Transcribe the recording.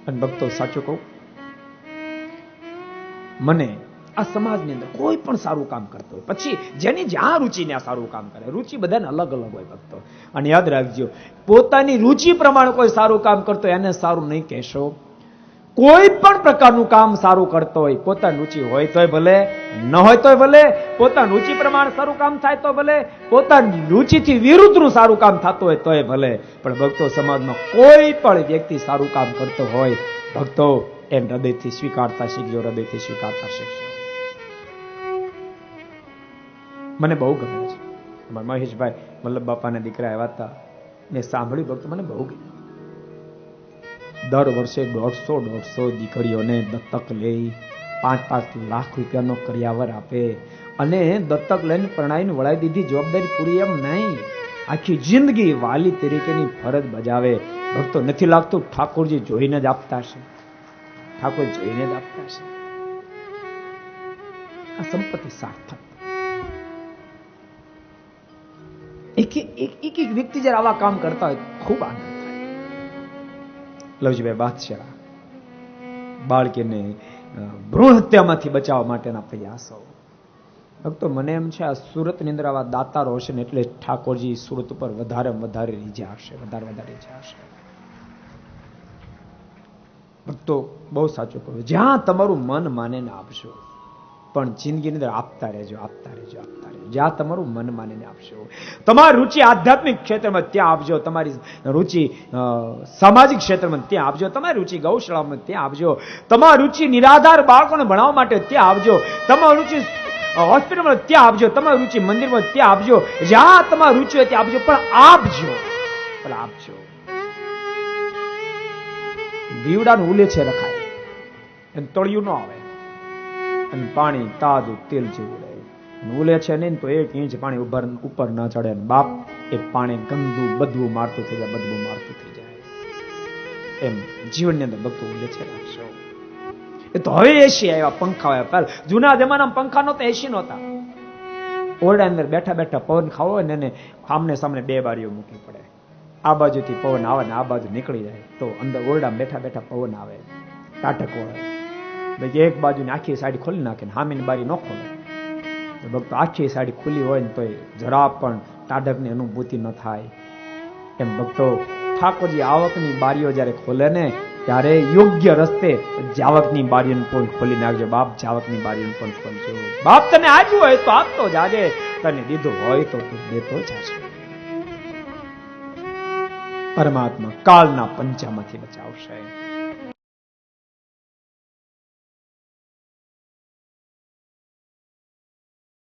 અને ભક્તો સાચું કહું, મને આ સમાજની અંદર કોઈ પણ સારું કામ કરતો હોય, પછી જેની જ્યાં રુચિ ને સારું કામ કરે, રુચિ બધાને અલગ અલગ હોય ભક્તો. અને યાદ રાખજો, પોતાની રુચિ પ્રમાણે કોઈ સારું કામ કરતો હોય એને સારું નહીં કહેશો. કોઈ પણ પ્રકારનું કામ સારું કરતો હોય, પોતાની રુચિ હોય તોય ભલે, ન હોય તોય ભલે, પોતાની રુચિ પ્રમાણે સારું કામ થાય તો ભલે, પોતાની રુચિથી વિરુદ્ધનું સારું કામ થતું હોય તોય ભલે, પણ ભક્તો સમાજમાં કોઈ પણ વ્યક્તિ સારું કામ કરતો હોય, ભક્તો એમ હૃદયથી સ્વીકારતા શીખજો, હૃદયથી સ્વીકારતા શીખજો. મને બહુ ગમે છે. અમારા મહેશભાઈ વલ્લભ બાપાના દીકરા આવ્યા હતા, મેં સાંભળ્યું ભક્તો, મને બહુ ગમ્યું. દર વર્ષે 150 દીકરીઓને દત્તક લઈ 5-5 લાખ રૂપિયાનો કર્યાવર આપે, અને દત્તક લઈને પરણાઈને વળાવી દીધી જવાબદારી પૂરી એમ નહીં, આખી જિંદગી વાલી તરીકેની ફરજ બજાવે. ભક્તો નથી લાગતું ઠાકોરજી જોઈને જ આપતા છે, ઠાકોર જોઈને જ આપતા છે. આ સંપત્તિ સાર્થક. એક વ્યક્તિ જયારે આવા કામ કરતા હોય ખૂબ આનંદ થાય. લવજીભાઈ બાદશાહ બાળકીને ભ્રૂણ હત્યામાંથી બચાવવા માટેના પ્રયાસો. ભક્તો મને એમ છે આ સુરતની અંદર આવા દાતારો હશે ને એટલે ઠાકોરજી સુરત ઉપર વધારે રીઝા હશે, વધારે રીઝા હશે. ભક્તો બહુ સાચું કહું, જ્યાં તમારું મન માને ને આપશો, પણ જિંદગીની અંદર આપતા રહેજો, આપતા રહેજો, આપતા રહેજો. જ્યાં તમારું મન માનીને આપશો, તમારી રુચિ આધ્યાત્મિક ક્ષેત્રમાં ત્યાં આપજો, તમારી રુચિ સામાજિક ક્ષેત્રમાં ત્યાં આપજો, તમારી રુચિ ગૌશાળામાં ત્યાં આપજો, તમારી રુચિ નિરાધાર બાળકોને ભણાવવા માટે ત્યાં આપજો, તમારી રુચિ હોસ્પિટલમાં ત્યાં આપજો, તમારી રુચિ મંદિરમાં ત્યાં આપજો, જ્યાં તમારી રુચિ હોય ત્યાં આપજો, પણ આપજો, પણ આપજો. દીવડાનું ઉલે છે રખાય, એને તળિયું ન આવે, અને પાણી તાજું તેલ જેવું રહે. ઉલે છે નહીં તો 1 ઇંચ પાણી ઉપર ના ચડે. બાપ એ પાણી ગંદુ બદબુ મારતું થઈ જાય, બદબુ મારતું થઈ જાય. એમ જીવનની અંદર બધું ઉલે છે રાખશો. એ તો હવે એસી આવ્યા, પંખા આવ્યા. પહેલા જૂના જમાનામાં પંખા નહોતા, એસી નહોતા. ઓરડા અંદર બેઠા બેઠા પવન ખાવો હોય ને એને આમને સામને 2 બારીઓ મૂકવી પડે. આ બાજુથી પવન આવે ને આ બાજુ નીકળી જાય તો અંદર ઓરડામાં બેઠા બેઠા પવન આવે, ટાટક વળે. એક બાજુની આખી સાઈડ ખોલી નાખે, સામેની બારી ન ખોલે. ભક્તો આખી સાઈડ ખુલ્લી હોય ને તો જરા પણ ટાઢકની અનુભૂતિ ન થાય. એમ ભક્તો ઠાકોરજી આવકની બારીઓ જયારે ખોલે ને ત્યારે યોગ્ય રસ્તે જાવકની બારીઓને પણ ખોલી નાખજો. બાપ જાવકની બારીઓને પણ ખોલજો. બાપ તને આપ્યું હોય તો આપતો જાજે, તને દીધું હોય તો તું દેતો જાજે. પરમાત્મા કાળના પંચામાંથી બચાવશે.